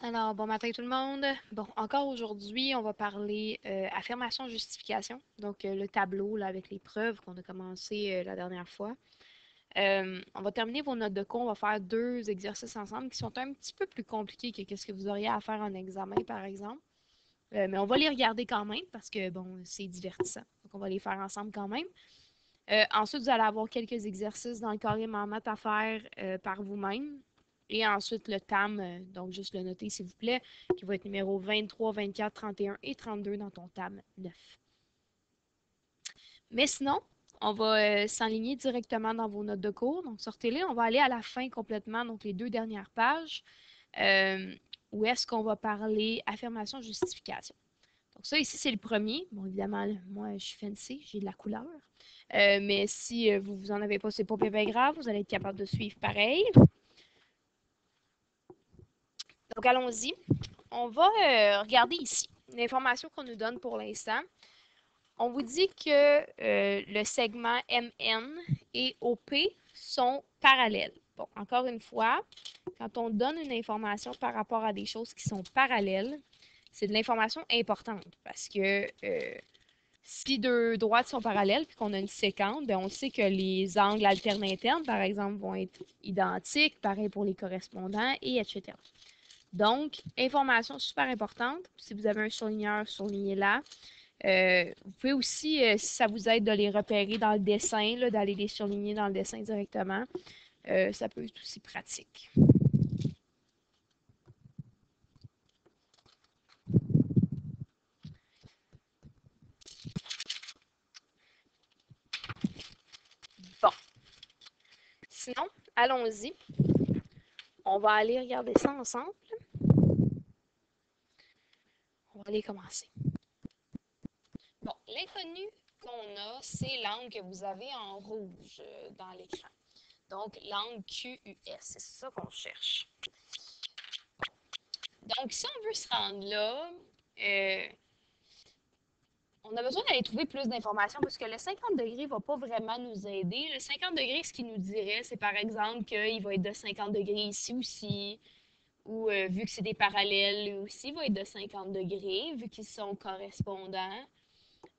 Alors, bon matin tout le monde. Bon, encore aujourd'hui, on va parler affirmation, justification. Donc, le tableau là, avec les preuves qu'on a commencé la dernière fois. On va terminer vos notes de cours. On va faire deux exercices ensemble qui sont un petit peu plus compliqués que ce que vous auriez à faire en examen, par exemple. Mais on va les regarder quand même parce que, bon, c'est divertissant. Donc, on va les faire ensemble quand même. Ensuite, vous allez avoir quelques exercices dans le carré en maths à faire par vous-même. Et ensuite, le TAM, donc juste le noter s'il vous plaît, qui va être numéro 23, 24, 31 et 32 dans ton TAM 9. Mais sinon, on va s'enligner directement dans vos notes de cours. Donc, sortez-les. On va aller à la fin complètement, donc les deux dernières pages, euh, où est-ce qu'on va parler affirmation, justification. Donc ça, ici, c'est le premier. Bon, évidemment, moi, je suis fancy, j'ai de la couleur. Mais si vous vous en avez pas, c'est pas bien grave, vous allez être capable de suivre pareil. Donc, allons-y. On va regarder ici l'information qu'on nous donne pour l'instant. On vous dit que le segment MN et OP sont parallèles. Bon, encore une fois, quand on donne une information par rapport à des choses qui sont parallèles, c'est de l'information importante parce que si deux droites sont parallèles et qu'on a une séquence, bien, on sait que les angles alternes internes, par exemple, vont être identiques, pareil pour les correspondants, et etc. Donc, information super importante. Si vous avez un surligneur, surlignez-la. Vous pouvez aussi, si ça vous aide de les repérer dans le dessin, d'aller les surligner dans le dessin directement, ça peut être aussi pratique. Bon, sinon, allons-y. On va aller regarder ça ensemble. On va aller commencer. Bon, l'inconnu qu'on a, c'est l'angle que vous avez en rouge dans l'écran. Donc, l'angle QUS, c'est ça qu'on cherche. Donc, si on veut se rendre là, on a besoin d'aller trouver plus d'informations parce que le 50 degrés ne va pas vraiment nous aider. Le 50 degrés, ce qu'il nous dirait, c'est par exemple qu'il va être de 50 degrés ici aussi, ou vu que c'est des parallèles, lui aussi va être de 50 degrés, vu qu'ils sont correspondants.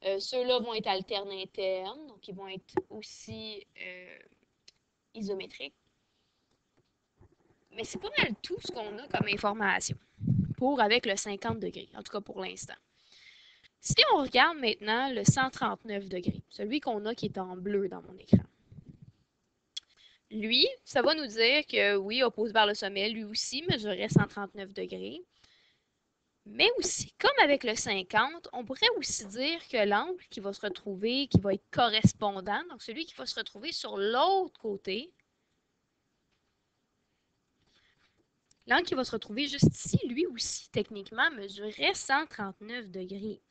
Ceux-là vont être alternes internes, donc ils vont être aussi isométriques. Mais c'est pas mal tout ce qu'on a comme information pour avec le 50 degrés, en tout cas pour l'instant. Si on regarde maintenant le 139 degrés, celui qu'on a qui est en bleu dans mon écran, lui, ça va nous dire que oui, opposé vers le sommet, lui aussi mesurerait 139 degrés. Mais aussi, comme avec le 50, on pourrait aussi dire que l'angle qui va se retrouver, qui va être correspondant, donc celui qui va se retrouver sur l'autre côté, l'angle qui va se retrouver juste ici, lui aussi, techniquement, mesurerait 139 degrés.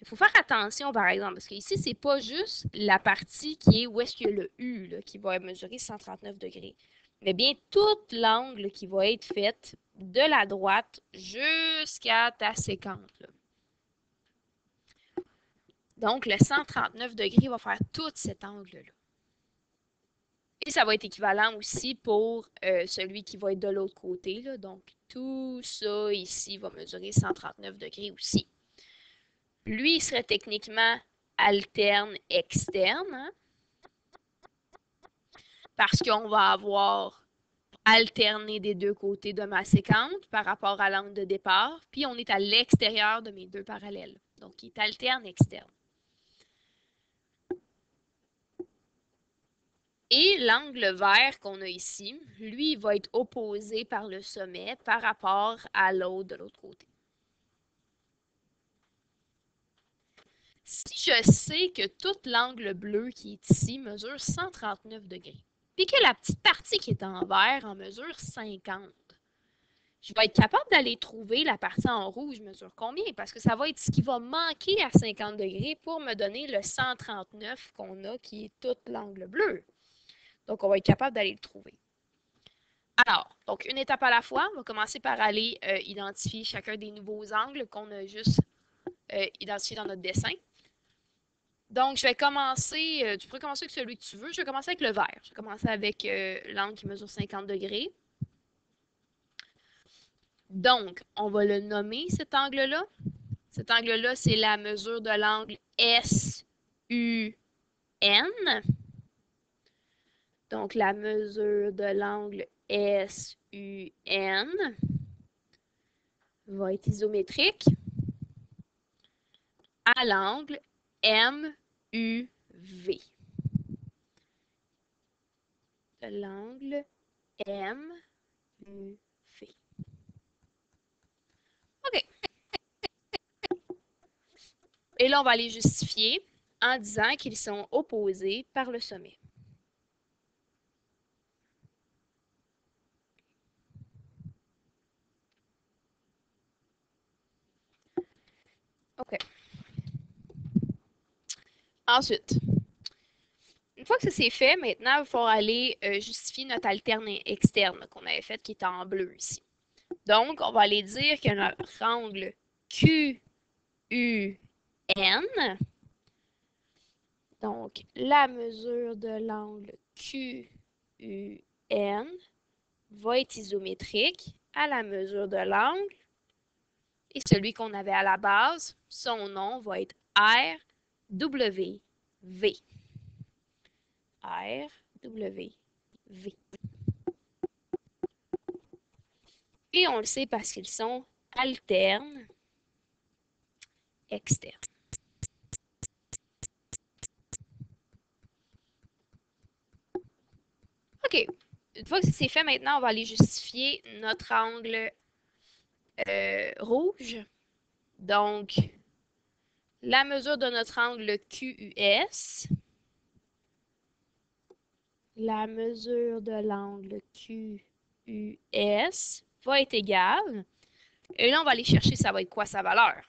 Il faut faire attention, par exemple, parce qu'ici, c'est pas juste la partie qui est où est-ce qu'il y a le U là, qui va mesurer 139 degrés, mais bien toute l'angle qui va être faite de la droite jusqu'à ta séquence. Là. Donc, le 139 degrés va faire tout cet angle-là. Et ça va être équivalent aussi pour celui qui va être de l'autre côté. Là. Donc, tout ça ici va mesurer 139 degrés aussi. Lui, il serait techniquement alterne externe, hein, parce qu'on va avoir alterné des deux côtés de ma séquence par rapport à l'angle de départ, puis on est à l'extérieur de mes deux parallèles. Donc, il est alterne externe. Et l'angle vert qu'on a ici, lui, il va être opposé par le sommet par rapport à l'autre de l'autre côté. Si je sais que tout l'angle bleu qui est ici mesure 139 degrés, puis que la petite partie qui est en vert en mesure 50, je vais être capable d'aller trouver la partie en rouge mesure combien, parce que ça va être ce qui va manquer à 50 degrés pour me donner le 139 qu'on a, qui est tout l'angle bleu. Donc, on va être capable d'aller le trouver. Alors, donc une étape à la fois, on va commencer par aller identifier chacun des nouveaux angles qu'on a juste identifiés dans notre dessin. Donc, je vais commencer, tu pourrais commencer avec celui que tu veux. Je vais commencer avec le vert. Je vais commencer avec l'angle qui mesure 50 degrés. Donc, on va le nommer, cet angle-là. Cet angle-là, c'est la mesure de l'angle SUN. Donc, la mesure de l'angle SUN va être isométrique à l'angle MUV. De l'angle MUV. OK. Et là, on va les justifier en disant qu'ils sont opposés par le sommet. OK. Ensuite, une fois que ça c'est fait, maintenant, il va falloir aller justifier notre alterne externe qu'on avait faite qui est en bleu ici. Donc, on va aller dire que notre angle QUN, donc la mesure de l'angle QUN va être isométrique à la mesure de l'angle et celui qu'on avait à la base, son nom va être RWV. RWV. Et on le sait parce qu'ils sont alternes externes. OK. Une fois que c'est fait, maintenant, on va aller justifier notre angle rouge. Donc, la mesure de notre angle QUS, la mesure de l'angle QUS va être égale. Et là, on va aller chercher ça va être quoi sa valeur.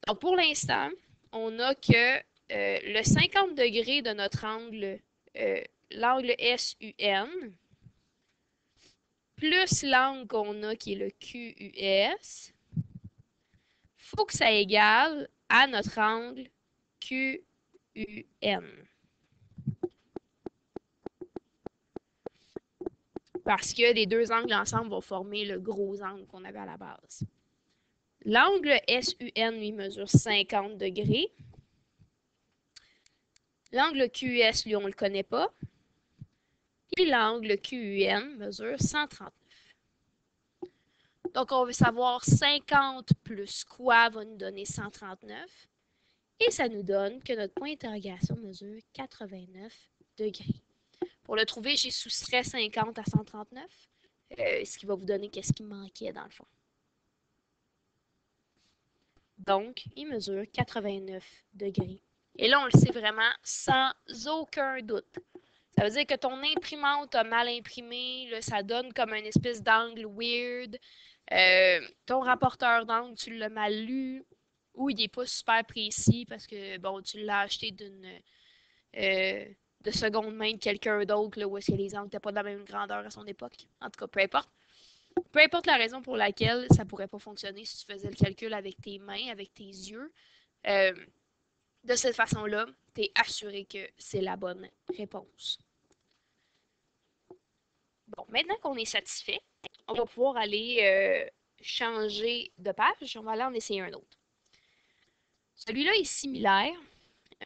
Donc, pour l'instant, on a que le 50 degrés de notre angle, l'angle SUN, plus l'angle qu'on a qui est le QUS, faut que ça égale à notre angle QUN. Parce que les deux angles ensemble vont former le gros angle qu'on avait à la base. L'angle SUN, lui, mesure 50 degrés. L'angle QUS, lui, on ne le connaît pas. Et l'angle QUN mesure 139. Donc, on veut savoir 50 plus quoi va nous donner 139. Et ça nous donne que notre point d'interrogation mesure 89 degrés. Pour le trouver, j'ai soustrait 50 à 139, ce qui va vous donner qu'est-ce qui manquait dans le fond. Donc, il mesure 89 degrés. Et là, on le sait vraiment sans aucun doute. Ça veut dire que ton imprimante a mal imprimé, là, ça donne comme une espèce d'angle weird. Ton rapporteur d'angle, tu l'as mal lu, ou il n'est pas super précis parce que, bon, tu l'as acheté de seconde main de quelqu'un d'autre, là, où est-ce que les angles n'étaient pas de la même grandeur à son époque. En tout cas, peu importe. Peu importe la raison pour laquelle ça pourrait pas fonctionner si tu faisais le calcul avec tes mains, avec tes yeux. De cette façon-là, tu es assuré que c'est la bonne réponse. Bon, maintenant qu'on est satisfait, on va pouvoir aller changer de page. On va aller en essayer un autre. Celui-là est similaire,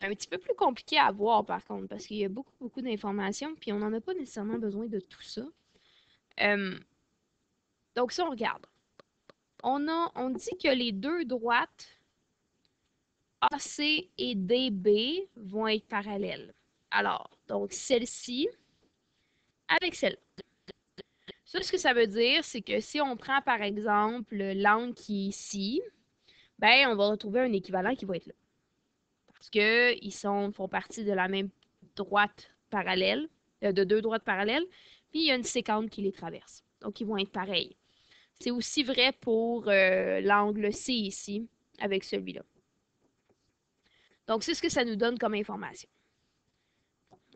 un petit peu plus compliqué à voir par contre, parce qu'il y a beaucoup d'informations, puis on n'en a pas nécessairement besoin de tout ça. Donc, si on regarde, on dit que les deux droites AC et DB vont être parallèles. Alors, donc celle-ci avec celle-là. Ça, ce que ça veut dire, c'est que si on prend par exemple l'angle qui est ici, ben on va retrouver un équivalent qui va être là. Parce qu'ils font partie de la même droite parallèle, de deux droites parallèles, puis il y a une séquence qui les traverse. Donc, ils vont être pareils. C'est aussi vrai pour l'angle C ici, avec celui-là. Donc, c'est ce que ça nous donne comme information.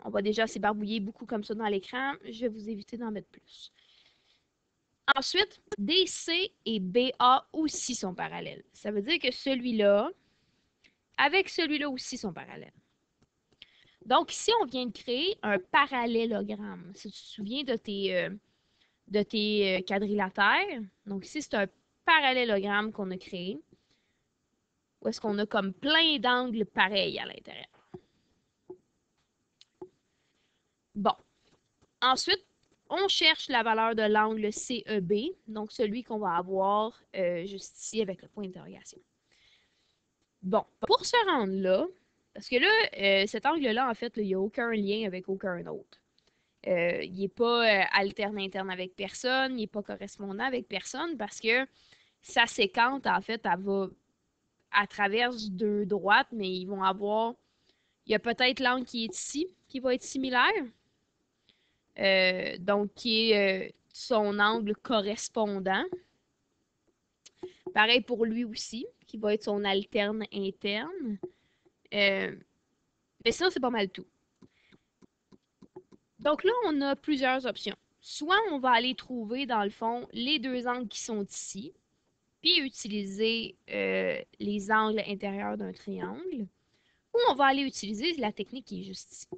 On va déjà s'ébarbouiller beaucoup comme ça dans l'écran. Je vais vous éviter d'en mettre plus. Ensuite, DC et BA aussi sont parallèles. Ça veut dire que celui-là, avec celui-là aussi sont parallèles. Donc, ici, on vient de créer un parallélogramme. Si tu te souviens de de tes quadrilatères. Donc ici, c'est un parallélogramme qu'on a créé. Où est-ce qu'on a comme plein d'angles pareils à l'intérieur. Bon. Ensuite, on cherche la valeur de l'angle CEB, donc celui qu'on va avoir juste ici avec le point d'interrogation. Bon, pour se rendre là, parce que là, cet angle-là, en fait, il n'y a aucun lien avec aucun autre. Il n'est pas alterne interne avec personne, il n'est pas correspondant avec personne parce que sa séquente, en fait, elle va à travers deux droites, mais ils vont avoir. Il y a peut-être l'angle qui est ici, qui va être similaire. Donc, qui est son angle correspondant. Pareil pour lui aussi, qui va être son alterne interne. Mais sinon, c'est pas mal tout. Donc là, on a plusieurs options. Soit on va aller trouver, dans le fond, les deux angles qui sont ici, puis utiliser les angles intérieurs d'un triangle, ou on va aller utiliser la technique qui est juste ici.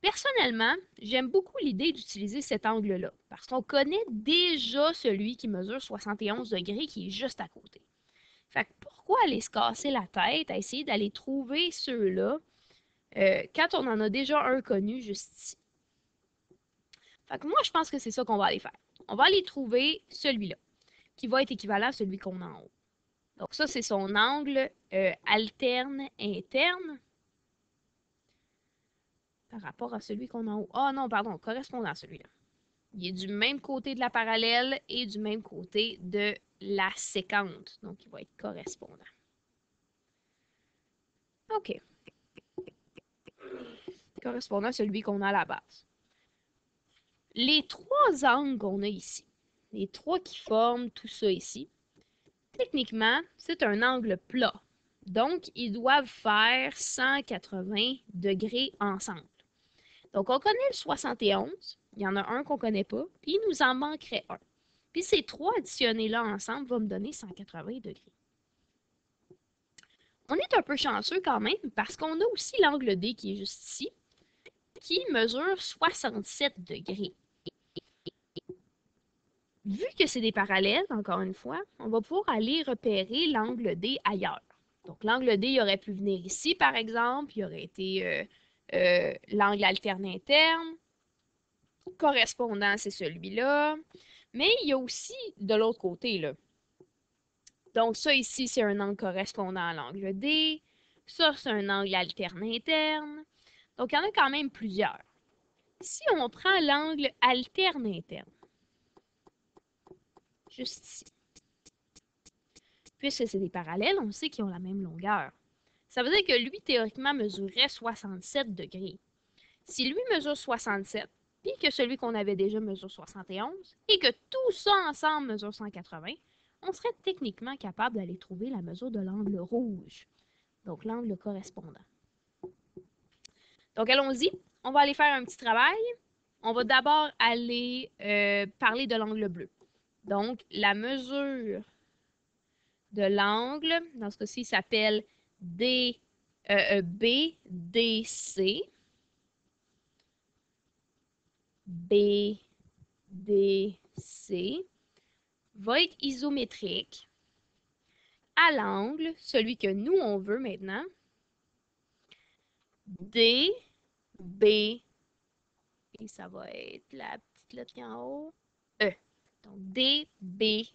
Personnellement, j'aime beaucoup l'idée d'utiliser cet angle-là, parce qu'on connaît déjà celui qui mesure 71 degrés qui est juste à côté. Fait que pourquoi aller se casser la tête à essayer d'aller trouver ceux-là quand on en a déjà un connu juste ici? Fait que moi, je pense que c'est ça qu'on va aller faire. On va aller trouver celui-là, qui va être équivalent à celui qu'on a en haut. Donc ça, c'est son angle alterne interne par rapport à celui qu'on a en haut. Ah non, pardon, correspondant à celui-là. Il est du même côté de la parallèle et du même côté de la séquente. Donc, il va être correspondant. OK. Correspondant à celui qu'on a à la base. Les trois angles qu'on a ici, les trois qui forment tout ça ici, techniquement, c'est un angle plat. Donc, ils doivent faire 180 degrés ensemble. Donc, on connaît le 71. Il y en a un qu'on ne connaît pas. Puis, il nous en manquerait un. Puis, ces trois additionnés-là ensemble vont me donner 180 degrés. On est un peu chanceux quand même parce qu'on a aussi l'angle D qui est juste ici, qui mesure 67 degrés. Vu que c'est des parallèles, encore une fois, on va pouvoir aller repérer l'angle D ailleurs. Donc, l'angle D, il aurait pu venir ici, par exemple, il aurait été l'angle alterne interne. Correspondant, c'est celui-là. Mais il y a aussi de l'autre côté, là. Donc, ça ici, c'est un angle correspondant à l'angle D. Ça, c'est un angle alterne interne. Donc, il y en a quand même plusieurs. Si on prend l'angle alterne interne, juste ici, puisque c'est des parallèles, on sait qu'ils ont la même longueur. Ça veut dire que lui, théoriquement, mesurerait 67 degrés. Si lui mesure 67, puis que celui qu'on avait déjà mesure 71, et que tout ça ensemble mesure 180, on serait techniquement capable d'aller trouver la mesure de l'angle rouge, donc l'angle correspondant. Donc allons-y, on va aller faire un petit travail. On va d'abord aller parler de l'angle bleu. Donc la mesure de l'angle, dans ce cas-ci, s'appelle BDC. BDC va être isométrique à l'angle, celui que nous, on veut maintenant, DB, et ça va être la petite lettre qui est en haut, E. Donc, DBE.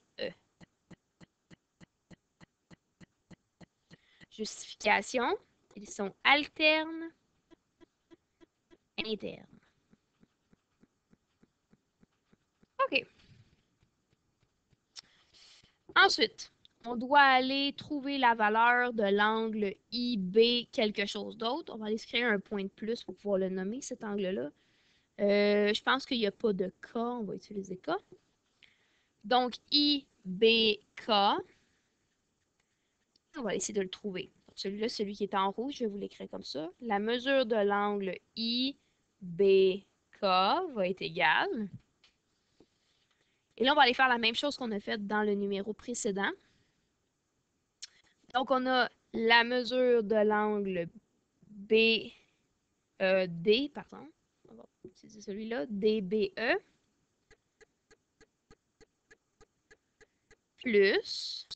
Justification, ils sont alternes, internes. OK. Ensuite, on doit aller trouver la valeur de l'angle IB quelque chose d'autre. On va aller se créer un point de plus pour pouvoir le nommer, cet angle-là. Je pense qu'il n'y a pas de K, on va utiliser K. Donc, IBK, on va essayer de le trouver. Celui-là, celui qui est en rouge, je vais vous l'écrire comme ça. La mesure de l'angle IBK va être égale. Et là, on va aller faire la même chose qu'on a faite dans le numéro précédent. Donc, on a la mesure de l'angle BD, pardon. On va utiliser celui-là, DBE. plus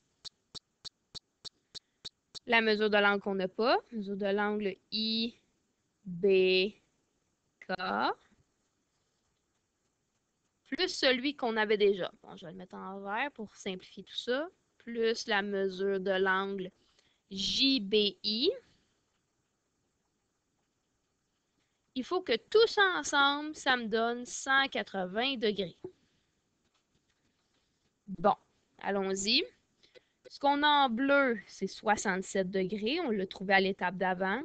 la mesure de l'angle qu'on n'a pas, mesure de l'angle IBK, plus celui qu'on avait déjà. Bon, je vais le mettre en vert pour simplifier tout ça, plus la mesure de l'angle JBI. Il faut que tout ça ensemble, ça me donne 180 degrés. Bon, allons-y. Ce qu'on a en bleu, c'est 67 degrés. On l'a trouvé à l'étape d'avant.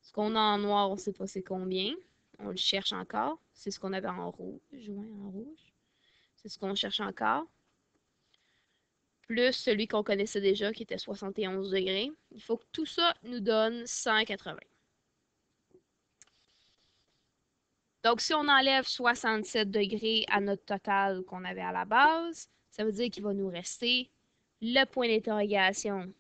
Ce qu'on a en noir, on ne sait pas c'est combien. On le cherche encore. C'est ce qu'on avait en rouge. Joint en rouge. C'est ce qu'on cherche encore. Plus celui qu'on connaissait déjà, qui était 71 degrés. Il faut que tout ça nous donne 180. Donc, si on enlève 67 degrés à notre total qu'on avait à la base, ça veut dire qu'il va nous rester le point d'interrogation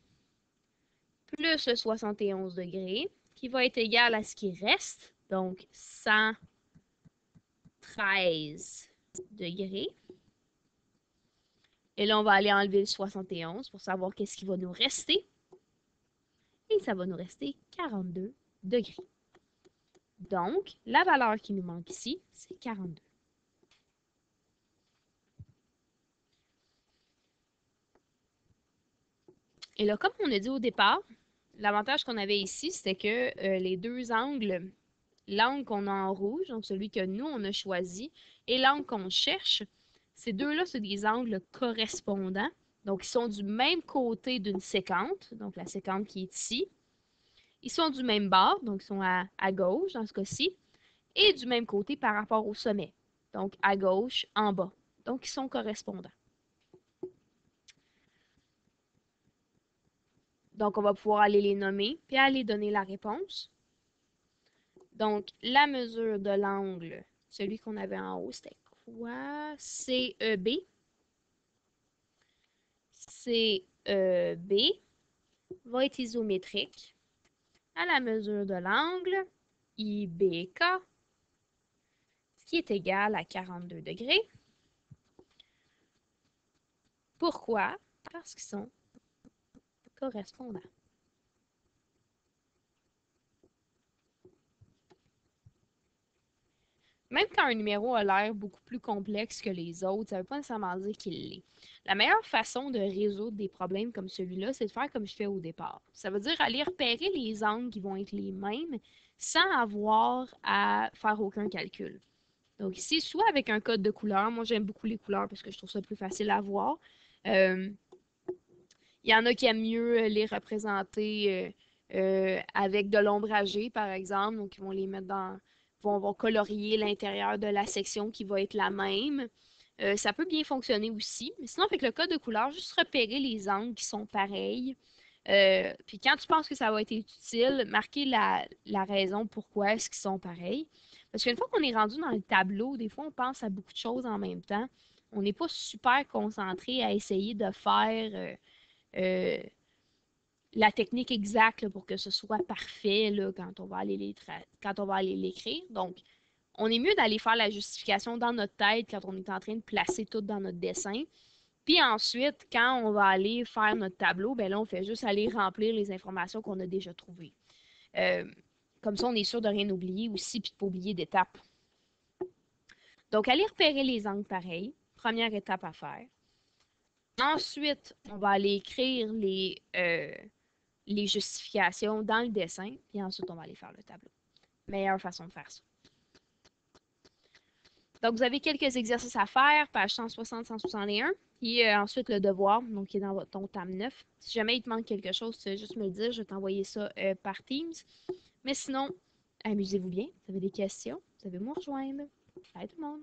plus le 71 degrés, qui va être égal à ce qui reste, donc 113 degrés. Et là, on va aller enlever le 71 pour savoir qu'est-ce qui va nous rester. Et ça va nous rester 42 degrés. Donc, la valeur qui nous manque ici, c'est 42. Et là, comme on a dit au départ, l'avantage qu'on avait ici, c'était que les deux angles, l'angle qu'on a en rouge, donc celui que nous, on a choisi, et l'angle qu'on cherche, ces deux-là, c'est des angles correspondants. Donc, ils sont du même côté d'une séquente, donc la séquente qui est ici. Ils sont du même bord, donc ils sont à gauche dans ce cas-ci, et du même côté par rapport au sommet, donc à gauche, en bas. Donc, ils sont correspondants. Donc, on va pouvoir aller les nommer, puis aller donner la réponse. Donc, la mesure de l'angle, celui qu'on avait en haut, c'était quoi? CEB. CEB va être isométrique à la mesure de l'angle IBK, ce qui est égal à 42 degrés. Pourquoi? Parce qu'ils sont correspondants. Même quand un numéro a l'air beaucoup plus complexe que les autres, ça ne veut pas nécessairement dire qu'il l'est. La meilleure façon de résoudre des problèmes comme celui-là, c'est de faire comme je fais au départ. Ça veut dire aller repérer les angles qui vont être les mêmes sans avoir à faire aucun calcul. Donc ici, soit avec un code de couleur, moi j'aime beaucoup les couleurs parce que je trouve ça plus facile à voir. Il y en a qui aiment mieux les représenter avec de l'ombragé, par exemple, donc ils vont les mettre dans vont colorier l'intérieur de la section qui va être la même. Ça peut bien fonctionner aussi. Mais sinon, avec le code de couleur, juste repérer les angles qui sont pareils. Puis quand tu penses que ça va être utile, marquer la raison pourquoi est-ce qu'ils sont pareils. Parce qu'une fois qu'on est rendu dans le tableau, des fois, on pense à beaucoup de choses en même temps. On n'est pas super concentré à essayer de faire la technique exacte là, pour que ce soit parfait là, quand on va aller l'écrire. Donc, on est mieux d'aller faire la justification dans notre tête quand on est en train de placer tout dans notre dessin. Puis ensuite, quand on va aller faire notre tableau, ben là, on fait juste aller remplir les informations qu'on a déjà trouvées. Comme ça, on est sûr de rien oublier aussi, puis de ne pas oublier d'étapes. Donc, aller repérer les angles pareils, première étape à faire. Ensuite, on va aller écrire les justifications dans le dessin, puis ensuite, on va aller faire le tableau. Meilleure façon de faire ça. Donc, vous avez quelques exercices à faire, page 160, 161, et ensuite le devoir, donc qui est dans ton tome 9. Si jamais il te manque quelque chose, tu vas juste me le dire, je vais t'envoyer ça par Teams. Mais sinon, amusez-vous bien, vous avez des questions, vous savez me rejoindre. Bye tout le monde!